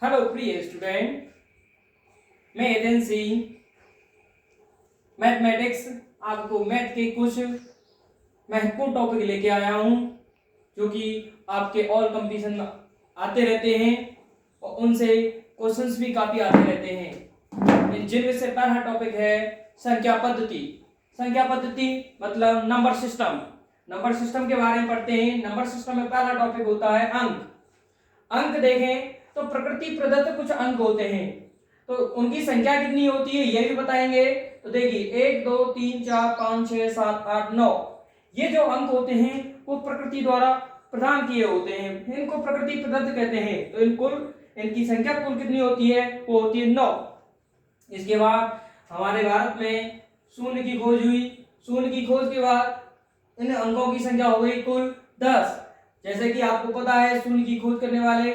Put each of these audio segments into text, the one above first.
Hello प्रिय student, मैं agent Singh mathematics आपको मैथ के कुछ महत्वपूर्ण टॉपिक लेके आया हूँ जो कि आपके ऑल कंपटीशन में आते रहते हैं और उनसे क्वेश्चंस भी काफ़ी आते रहते हैं। जिनमें से पहला टॉपिक है संख्या पद्धति। संख्या पद्धति मतलब नंबर सिस्टम। नंबर सिस्टम के बारे में पढ़ते हैं। नंबर सिस्टम में पहला टॉपिक होता है अंक। अंक देखें तो प्रकृति प्रदत्त कुछ अंक होते हैं, तो उनकी संख्या कितनी होती है ये भी बताएंगे। तो देखिए 1 2 3 4 5 6 7 8 9 ये जो अंक होते हैं वो प्रकृति द्वारा प्रदान किए होते हैं, इनको प्रकृति प्रदत्त कहते हैं। तो इनकी संख्या कुल कितनी होती है? वो होती है 9। इसके बाद हमारे भारत में शून्य की खोज हुई। शून्य की खोज के बाद इन अंकों की संख्या हो गई कुल 10। जैसे कि आपको पता है शून्य की खोज करने वाले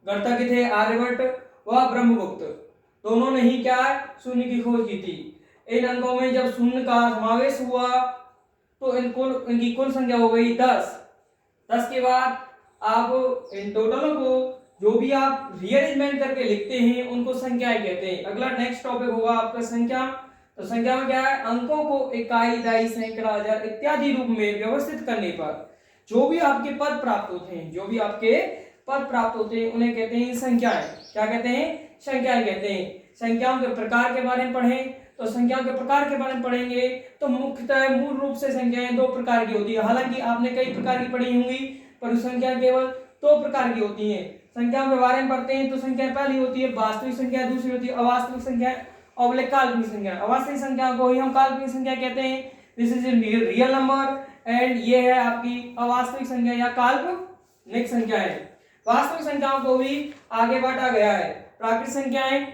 गणितज्ञ थे आर्यभट्ट व ब्रह्मगुप्त। दोनों ने ही क्या शून्य की खोज की थी। इन अंकों में जब शून्य का समावेश हुआ तो इनकी कुल संख्या हो गई 10। 10 के बाद आप इन टोटलों को जो भी आप रीअरेंजमेंट करके लिखते हैं उनको संख्याएं कहते हैं। अगला नेक्स्ट टॉपिक होगा आपका संख्या। तो संख्या में क्या है? अंकों को इकाई, दहाई, सैकड़ा, हजार इत्यादि रूप में व्यवस्थित करने पर जो भी आपके पद प्राप्त होते हैं, जो भी आपके पद प्राप्त होते हैं उन्हें कहते हैं संख्याएं। क्या कहते हैं? संख्याएं कहते हैं। संख्याओं के प्रकार के बारे में पढ़ें तो संख्याओं के प्रकार के बारे में पढ़ेंगे तो मुख्यतः मूल रूप से संख्याएं 2 प्रकार की होती है। हालांकि आपने कई प्रकार की पढ़ी होंगी पर संख्या केवल 2 प्रकार की होती है। संख्याओं के बारे में पढ़ते हैं तो संख्या पहली होती है वास्तविक संख्या, दूसरी होती है अवास्तविक संख्या और काल्पनिक संख्या। अवास्तविक संख्या को ही हम काल्पनिक संख्या कहते हैं। This is real number and ये है आपकी अवास्तविक संख्या या काल्पनिक संख्या है। वास्तविक संख्याओं को भी आगे बांटा गया है। प्राकृतिक संख्याएं,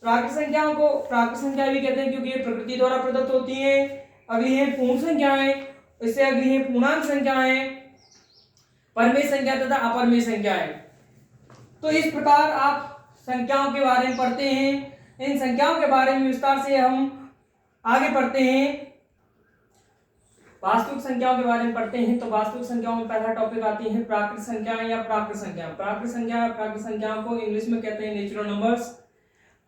प्राकृतिक संख्याओं को प्राकृतिक संख्या भी कहते हैं क्योंकि ये प्रकृति द्वारा प्रदत्त होती है। अगली है पूर्ण संख्याएं, इससे अगली है पूर्णांक संख्याएं, परमेय संख्या तथा अपरमेय संख्याएं। तो इस प्रकार आप संख्याओं के बारे में पढ़ते हैं। इन संख्याओं के बारे में विस्तार से हम आगे पढ़ते हैं। वास्तविक संख्याओं के बारे में पढ़ते हैं तो वास्तविक संख्याओं में पहला टॉपिक आती है प्राकृतिक संख्याएं या प्राकृत संख्या। प्राकृत संख्याओं को इंग्लिश में कहते हैं नेचुरल नंबर्स।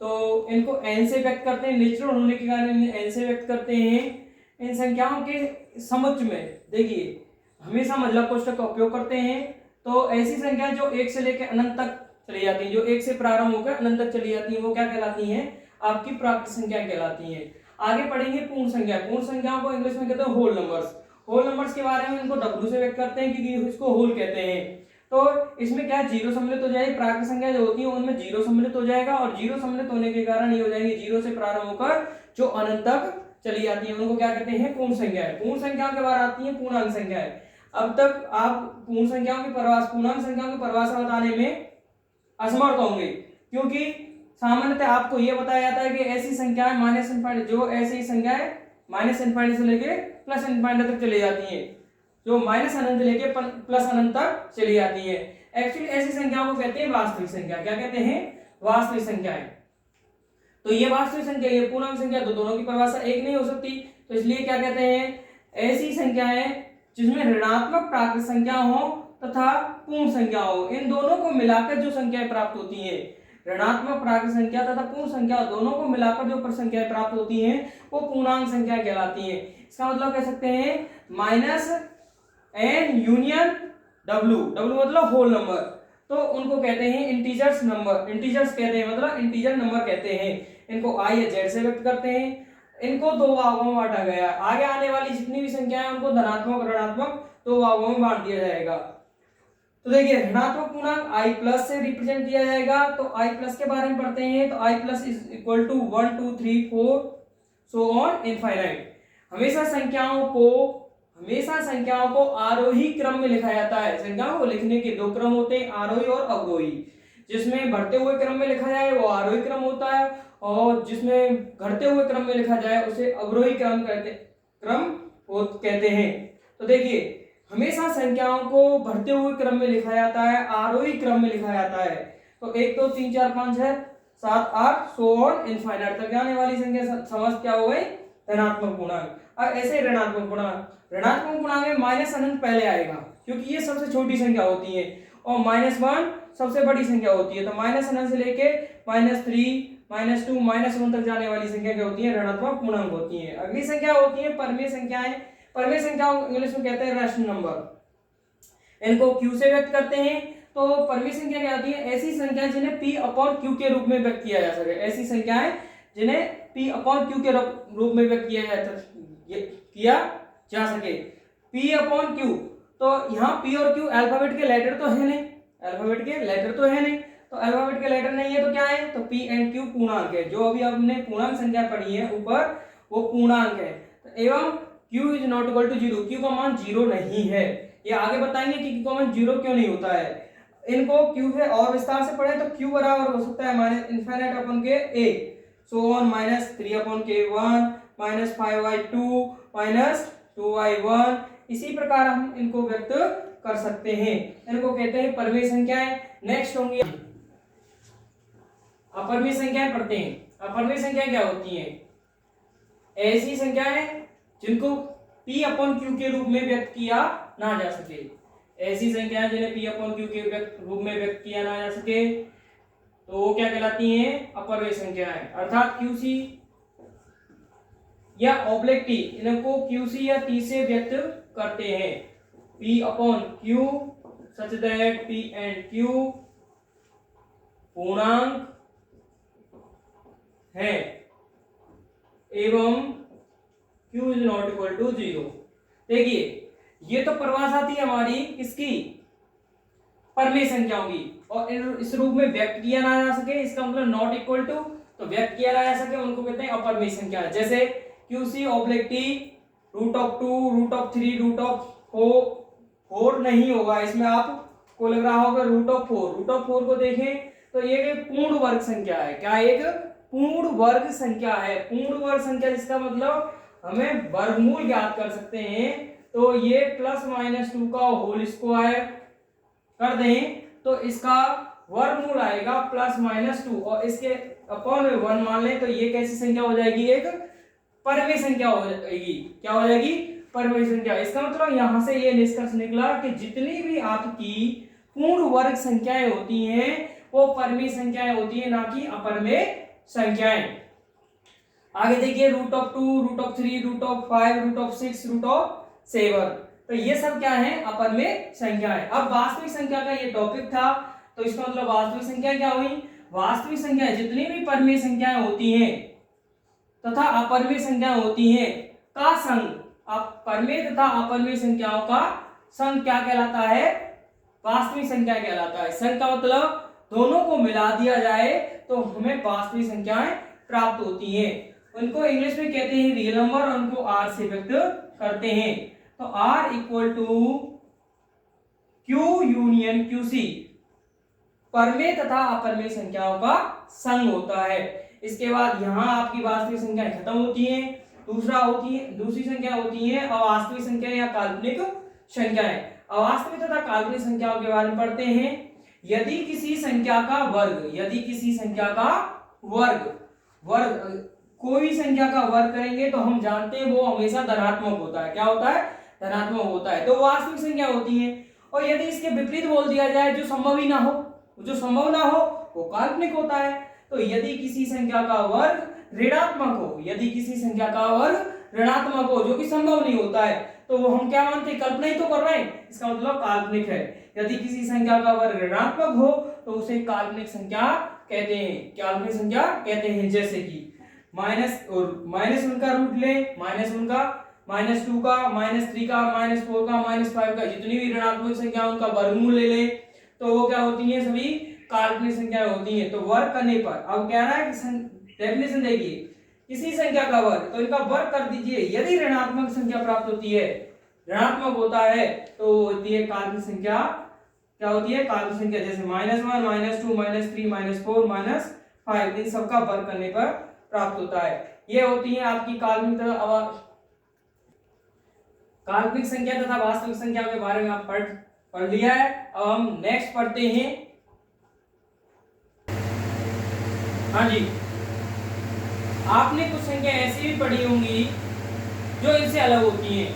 तो इनको एन से व्यक्त करते हैं, नेचुरल होने के कारण इन्हें एन से व्यक्त करते हैं। इन संख्याओं के समुच्चय में देखिए हमेशा मतलब कोष्ठक का उपयोग करते हैं। तो ऐसी संख्या जो 1 से लेकर अनंत तक चली जाती है, जो 1 से प्रारंभ होकर अनंत तक चली जाती है, वो क्या कहलाती हैं? आपकी प्राकृतिक संख्या कहलाती हैं। आगे पढ़ेंगे पूर्ण संख्या। पूर्ण संख्याओं को इंग्लिश में कहते हैं होल नंबर्स। होल नंबर्स के बारे में इनको डब्ल्यू से व्यक्त करते हैं क्योंकि इसको होल कहते हैं। तो इसमें क्या जीरो सम्मिलित हो जाएगी। प्राकृतिक संख्या जो होती है उनमें जीरो सम्मिलित हो जाएगा और जीरो सम्मिलित होने के कारण ये हो जाएंगे जीरो से प्रारंभ होकर जो अनंत तक चली जाती है उनको क्या कहते हैं? पूर्ण संख्याएं। पूर्ण संख्याओं के बाद आती है पूर्णांक संख्याएं। अब तक आप पूर्णांक संख्याओं की परिभाषा बताने में असमर्थ होंगे क्योंकि सामान्यतः आपको यह बताया जाता है कि ऐसी संख्याएं माइनस इनफाइनाइट, जो ऐसी संख्याएं माइनस इनफाइनाइट से लेके प्लस इनफाइनाइट तक चली जाती हैं, जो माइनस अनंत से लेके प्लस अनंत तक चली जाती है। एक्चुअली ऐसी संख्याओं को कहते हैं वास्तविक संख्या। क्या कहते हैं? वास्तविक संख्याएं। तो ये वास्तविक संख्या, ये पूर्णांक संख्या, तो दोनों की परिभाषा एक नहीं हो सकती। तो इसलिए क्या कहते हैं? ऐसी संख्याएं जिसमें ऋणात्मक प्राकृतिक संख्या हो तथा पूर्ण संख्या हो, इन दोनों को मिलाकर जो संख्याएं प्राप्त होती है, ऋणात्मक प्राकृतिक संख्या तथा पूर्ण संख्या दोनों को मिलाकर जो संख्याएं प्राप्त होती हैं वो पूर्णांक संख्या कहलाती हैं। इसका मतलब कह सकते हैं minus N union W. W मतलब होल नंबर, तो उनको कहते हैं इंटीजर्स नंबर। इंटीजर्स कहते हैं मतलब इंटीजर नंबर कहते हैं। इनको आई या जेड से व्यक्त करते हैं। इनको 2 भागों में बांटा गया है। आगे आने वाली जितनी भी संख्याएं उनको धनात्मक ऋणात्मक 2 भागों में बांट दिया जाएगा। तो देखिए ऋणात्मक पूर्णांक आई प्लस से रिप्रेजेंट किया जाएगा। तो आई प्लस के बारे में पढ़ते हैं तो I plus is equal to 1 2 3 4 so on infinite. हमेशा संख्याओं को आरोही क्रम में लिखा जाता है। संख्याओं को लिखने के 2 क्रम होते हैं, आरोही और अवरोही। जिसमें बढ़ते हुए क्रम में लिखा जाए वो आरोही क्रम होता है और जिसमें घटते हुए क्रम में लिखा जाए उसे अवरोही क्रम कहते हैं। तो देखिए हमेशा संख्याओं को बढ़ते हुए क्रम में लिखा जाता है, आरोही क्रम में लिखा जाता है। तो 1 2 3 4 5 6 7 8 सो ऑन इनफाइनाइट तक जाने वाली संख्या समस्त क्या हो गई? धनात्मक पूर्णांक। अब ऐसे ऋणात्मक पूर्णांक में माइनस अनंत पहले आएगा क्योंकि ये सबसे छोटी संख्या होती है और -1 सबसे बड़ी संख्या होती है। तो -9 से लेके -3, -2, -1 तक जाने वाली संख्या क्या होती है, ऋणात्मक पूर्णांक होती है। अगली संख्या होती है परमेय संख्याएं। परमेय संख्याओं इंग्लिश में कहते हैं रैशनल नंबर। इनको क्यू से व्यक्त करते हैं। तो परमेय संख्या क्या होती है, ऐसी संख्याएं जिन्हें p अपॉन क्यू के रूप में व्यक्त किया जा सके। ऐसी संख्याएं जिन्हें p अपॉन क्यू के रूप में व्यक्त किया जा सके। p अपॉन क्यू, तो यहाँ p और q अल्फाबेट के लेटर तो है नहीं, अल्फाबेट के लेटर तो है नहीं, तो अल्फाबेट के लेटर नहीं है तो क्या है, तो p एंड q पूर्णांक है। जो अभी हमने पूर्णांक संख्या पढ़ी है ऊपर, वो पूर्णांक है। तो एवं q is not equal to 0, q का मान 0 नहीं है। ये आगे बताएंगे कि q का मान 0 क्यों नहीं होता है। इनको q से और विस्तार से पढ़े तो q बराबर हो सकता है -इनफिनिट अपॉन के a, सो ऑन -3 अपॉन के 1, -5/2, -2/1। इसी प्रकार हम इनको व्यक्त कर सकते हैं। इनको कहते हैं परमेय संख्याएं। नेक्स्ट होंगी अपरमेय संख्याएं पढ़ते हैं। अपरमेय संख्याएं क्या होती हैं, ऐसी संख्याएं जिनको p अपॉन q के रूप में व्यक्त किया ना जा सके। ऐसी संख्याएं जिन्हें p अपॉन q के रूप में व्यक्त किया ना जा सके तो वो क्या कहलाती हैं, अपरमेय संख्याएं। अर्थात qc या ऑब्लिक t, इनको qc या t से व्यक्त करते हैं। p upon q such that p and q पूर्णांक है एवं q is not equal to 0। देखिए ये तो परिभाषा थी हमारी किसकी, परमेय संख्याओं की, और इस रूप में व्यक्त किया ना जा सके, इसका मतलब नॉट इक्वल टू, तो व्यक्त किया ना जा सके उनको कहते हैं अपरमेय संख्या। जैसे QC ऑब्लिक T √2, √3, √4 नहीं होगा इसमें, आपको लग रहा होगा √4 को देखें तो ये एक पूर्ण वर्ग संख्या है। क्या, एक पूर्ण वर्ग संख्या है। पूर्ण वर्ग संख्या जिसका मतलब हमें वर्गमूल ज्ञात कर सकते हैं। तो ये +-2 का होल स्क्वायर कर दें तो इसका वर्गमूल आएगा +-2 और इसके अपॉन में 1 मान लें तो ये कैसी संख्या हो जाएगी, एक परमेय संख्या हो जाएगी। क्या हो जाएगी, परमेय संख्या। इसका मतलब यहां से ये निष्कर्ष निकला कि जितनी भी आपकी पूर्ण वर्ग संख्याएं होती हैं वो परमेय संख्याएं होती है, ना कि अपरमेय संख्याएं। आगे देखिए √2, √3, √5, √6, √7, तो ये सब क्या है, अपरमेय संख्याएं। अब वास्तविक संख्या का ये टॉपिक था, तो इसका मतलब वास्तविक संख्या क्या हुई, वास्तविक संख्याएं जितनी भी परमेय संख्याएं होती हैं तथा अपरमेय संख्याएं होती हैं का संग, परमेय तथा अपरमेय संख्याओं का संग क्या कहलाता है, वास्तविक संख्या कहलाता है। संग का मतलब दोनों को मिला दिया जाए तो हमें वास्तविक संख्याएं प्राप्त होती हैं। उनको इंग्लिश में कहते हैं रियल नंबर, और उनको r से व्यक्त करते हैं। तो r equal to q union qc परमेय तथा अपरमेय संख्याओं का संग होता है। इसके बाद यहाँ आपकी वास्तविक संख्याएं खत्म होती हैं। दूसरी संख्या होती है अवास्तविक संख्या या काल्पनिक संख्याएं। अवास्तविक तथा काल्पनिक संख्याओं के बारे में पढ़ते हैं। यदि किसी संख्या का वर्ग कोई भी संख्या का वर्ग करेंगे तो हम जानते हैं वो हमेशा धनात्मक होता है। क्या होता है, धनात्मक होता है, तो वास्तविक संख्या होती है। और यदि इसके विपरीत बोल दिया जाए, जो संभव ना हो वो काल्पनिक होता है। तो यदि किसी संख्या का वर्ग ऋणात्मक हो, जो कि संभव नहीं होता है, तो वो हम क्या मानते हैं, कल्पना ही तो कर रहे हैं, इसका मतलब काल्पनिक है। यदि किसी संख्या का वर्ग ऋणात्मक हो तो उसे काल्पनिक संख्या कहते हैं। जैसे कि -1 का रूट ले, -1 का, -2 का, -3 का, -4 का, -5 का, जितनी भी ऋणात्मक संख्या उनका वर्गमूल ले ले तो वो क्या होती है, सभी काल्पनिक संख्याएं होती हैं। तो वर्ग करने पर अब कह रहा है कि डेफिनेशन देखिए, किसी संख्या का वर्ग, तो इनका वर्ग कर दीजिए। यदि ऋणात्मक संख्या प्राप्त होती है, ऋणात्मक होता है, तो होती है काल्पनिक संख्या। क्या होती है, काल्पनिक संख्या। जैसे -1, -2, -3, -4, -5, इन सबका वर्ग करने पर प्राप्त होता है। ये होती है आपकी काल्पनिक संख्या तथा वास्तविक संख्या के बारे में आप पढ़ लिया है। अब हम नेक्स्ट पढ़ते हैं। हाँ जी, आपने कुछ संख्या ऐसी भी पढ़ी होंगी जो इनसे अलग होती हैं,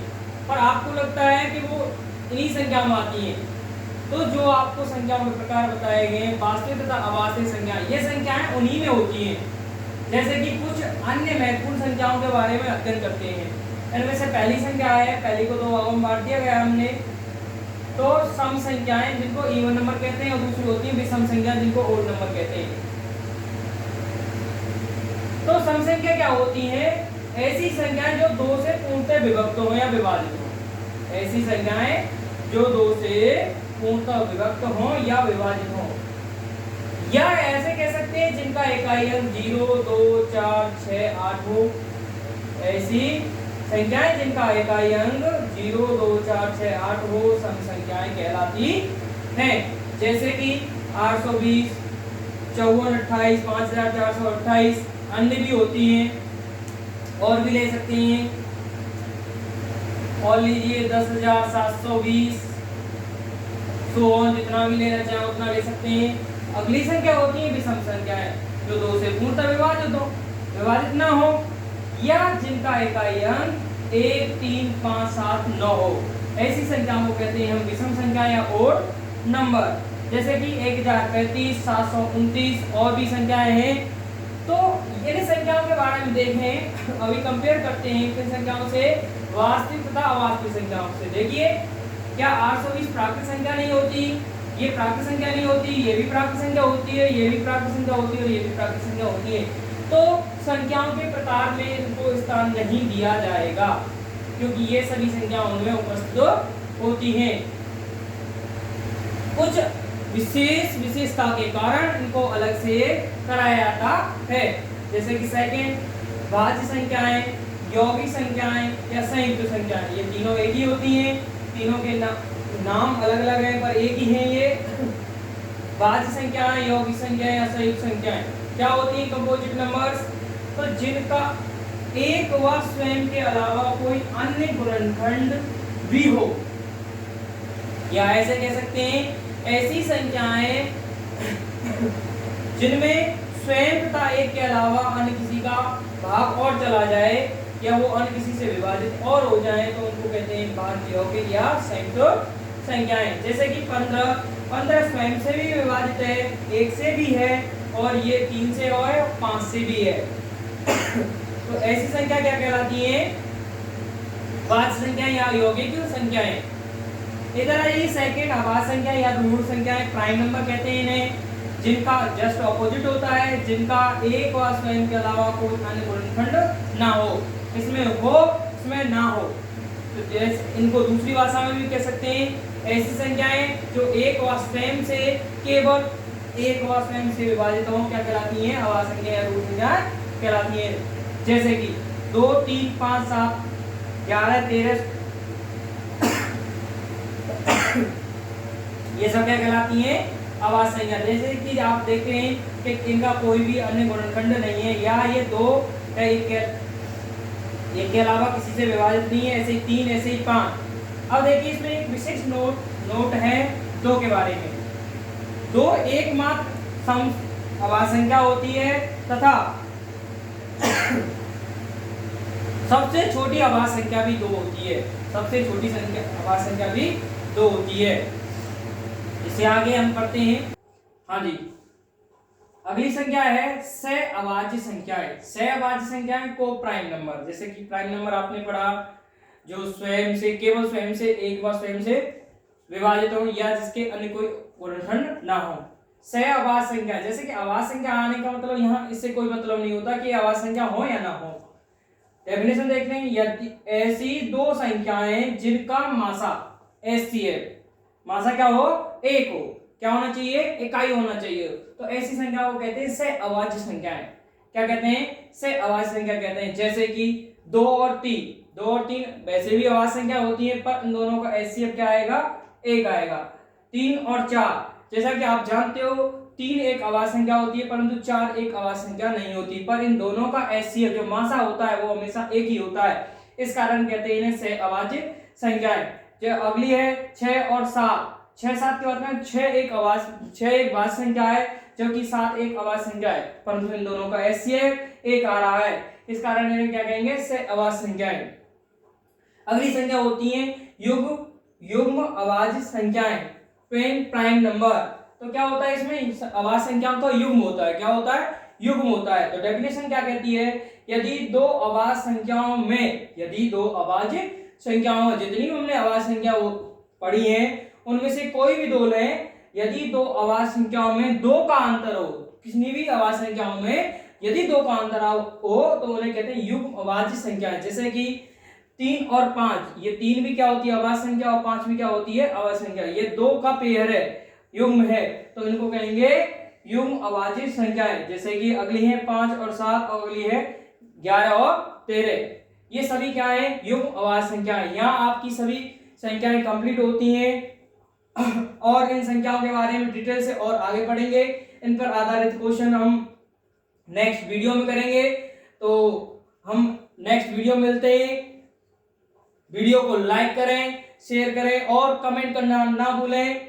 पर आपको लगता है कि वो इन्हीं संख्या में आती हैं। तो जो आपको संख्याओं के प्रकार बताए गए हैं वास्तविक तथा अवास्तविक संख्या, ये संख्याएं उन्हीं में होती हैं। जैसे कि कुछ अन्य महत्वपूर्ण संख्याओं के बारे में अध्ययन करते हैं। इनमें से पहली संख्या है, पहली को दो भागों में बांट दिया गया हमने, तो सम संख्याएं जिनको इवन नंबर कहते हैं, और दूसरी होती है विषम संख्या जिनको ओड नंबर कहते हैं। तो सम संख्या क्या होती है? ऐसी संख्याएं जो दो से पूर्णतः विभक्त हो या विभाजित हो। ऐसी संख्याएं जो दो से पूर्णतः विभक्त हो या विभाजित हो, या ऐसे कह सकते हैं जिनका इकाई अंक 0, 2, 4, 6, 8 हो। ऐसी संख्याएं जिनका इकाई अंक 0, 2, 4, 6, 8 हो सम संख्याएं कहलाती हैं। जैसे कि 820, 5428, 5428, अन्य भी होती हैं और भी ले सकते हैं। और लीजिए 10,720, जितना भी लेना चाहे उतना ले सकते हैं। अगली संख्या होती है विषम संख्याएं जो दो से पूर्णतः विभाजित ना हो, या जिनका इकाई अंक 1, 3, 5, 7, 9 हो। ऐसी संख्याओं को कहते हैं हम विषम संख्या या ओड नंबर। जैसे कि 1035, 729 और भी संख्याएं हैं। तो इन संख्याओं के बारे में देखें, अभी कंपेयर करते हैं किन संख्याओं से, वास्तविक तथा अवास्तविक संख्याओं से। देखिए, क्या 820 प्राकृत संख्या नहीं होती? ये प्राकृत संख्या नहीं होती, ये भी प्राकृत संख्या होती है, ये भी प्राकृत संख्या होती है और ये भी प्राकृत संख्या होती है। तो संख्याओं के प्रकार में इनको स्थान नहीं दिया जाएगा क्योंकि ये सभी संख्याएं उनमें उपस्थित होती हैं। कुछ विशेषता के कारण इनको अलग से कराया जाता है। जैसे कि सेकंड, भाज्य संख्याएं, यौगिक संख्याएं या संयुक्त संख्याएं, ये तीनों एक ही होती हैं। तीनों के नाम अलग अलग हैं पर एक ही हैं। ये भाज्य संख्याएं, यौगिक संख्याएं या संयुक्त संख्याएं क्या होती हैं? Composite numbers. तो जिनका एक व स्वयं के अलावा कोई अन्य गुणनखंड भी हो, या ऐसे कह सकते हैं ऐसी संख्याएं जिनमें स्वयं तथा एक के अलावा अन्य किसी का भाग और चला जाए या वो अन्य किसी से विभाजित और हो जाए तो उनको कहते हैं भाज्य, यौगिक या संयुक्त संख्याएं। जैसे कि 15 स्वयं से भी विभाजित है, 1 से भी है और ये 3 से और 5 से भी है। तो ऐसी संख्या क्या कहलाती है? भाज्य संख्या या यौगिक संख्याएं। इधर आइए सेकंड, आभाज्य संख्या या ऋण संख्याएं, प्राइम नंबर कहते हैं इन्हें, जिनका जस्ट ऑपोजिट होता है, जिनका एक व स्वयं के अलावा कोई अन्य गुणनखंड ना हो। इसमें हो, इसमें ना हो। तो जैसे इनको दूसरी भाषा में भी कह सकते हैं ऐसी संख्याएं जो एक व स्वयं से, केवल एक व स्वयं से विभाजित हो, क्या कहलाती हैं? आभाज्य संख्या या ऋण संख्या कहलाती हैं। जैसे कि 2, 3, 5, 7, 11, 13 ये सब क्या कहलाती हैं? आभाज्य संख्या। जैसे कि आप देख रहे हैं कि इनका कोई भी अन्य गुणनखंड नहीं है, या ये 2 एक के अलावा किसी से विभाजित नहीं है, ऐसे ही 3, ऐसे ही 5। अब देखिए इसमें एक विशेष नोट है 2 के बारे में। 2 एकमात्र सम आभाज्य संख्या होती है तथा सबसे छोटी आभाज्य संख्या भी 2 होती है। सबसे छोटी संख्या आभाज्य संख्या भी 2 होती है। इससे आगे हम पढ़ते हैं। हाँ जी, अगली संख्या है सहअभाज्य संख्याएं। सहअभाज्य संख्याएं को प्राइम नंबर। जैसे कि प्राइम नंबर आपने पढ़ा जो स्वयं से, केवल स्वयं से, एक बार स्वयं से विभाजित हो या जिसके अन्य कोई गुणनखंड ना हो। सहअभाज्य संख्या, जैसे कि अभाज्य संख्या आने का मतलब यहाँ इससे कोई मतलब नहीं होता कि अभाज्य संख्या हो या ना हो। डेफिनेशन देख लें, यदि ऐसी 2 संख्याएं जिनका मासा एचसीएफ, मासा क्या हो? 1 हो, क्या होना चाहिए? इकाई होना चाहिए। तो ऐसी संख्या को कहते हैं सहअभाज्य संख्याएं। क्या कहते हैं? सहअभाज्य संख्या कहते हैं। जैसे कि 2 और 3 वैसे भी अभाज्य संख्या होती है पर इन दोनों का एचसीएफ क्या आएगा? 1 आएगा। 3 और 4, जैसा कि आप जानते हो 3 एक अभाज्य संख्या होती है परंतु 4 एक अभाज्य संख्या नहीं होती, पर इन दोनों का एचसीएफ जो मासा होता है वो हमेशा 1 ही होता है। इस कारण कहते हैं इन्हें सहअभाज्य संख्याएं। जो अगली है 6 और 7। 6, 7 के बाद में 6 एक भाज्य संख्या है जबकि 7 एक अभाज्य संख्या है, परंतु इन दोनों का एचसीएफ 1 आ रहा है। इस कारण इन्हें क्या कहेंगे? सहअभाज्य संख्याएं। अगली संख्या होती है युग्म अभाज्य संख्याएं। Twain prime number. तो क्या होता है इसमें अभाज्य संख्याओं का युग्म होता है। क्या होता है? युग्म होता है। तो डेफिनेशन क्या कहती है? यदि दो अभाज्य संख्याओं में, यदि दो अभाज्य संख्याओं में, जितनी हमने अभाज्य संख्या पढ़ी है उनमें से कोई भी दो लें, यदि दो अभाज्य संख्याओं में दो का अंतर हो, किसी भी अभाज्य संख्याओं में यदि दो का अंतर हो तो उन्हें कहते हैं युग्म अभाज्य संख्याएं। जैसे कि 3 और 5, ये 3 भी क्या होती है? अभाज्य संख्या, और 5 भी क्या होती है? अभाज्य संख्या। ये दो का पेयर है, युग्म है, तो इनको कहेंगे युग्म अभाज्य संख्याएं। जैसे कि अगली है 5 और 7, और अगली है 11 और 13। ये सभी क्या है? युग्म अभाज्य संख्याएं। यहाँ आपकी सभी संख्याएं कंप्लीट होती हैं और इन संख्याओं के बारे में डिटेल से और आगे पढ़ेंगे। इन पर आधारित क्वेश्चन हम नेक्स्ट वीडियो में करेंगे। तो हम नेक्स्ट वीडियो में मिलते हैं। वीडियो को लाइक करें, शेयर करें और कमेंट करना ना भूलें।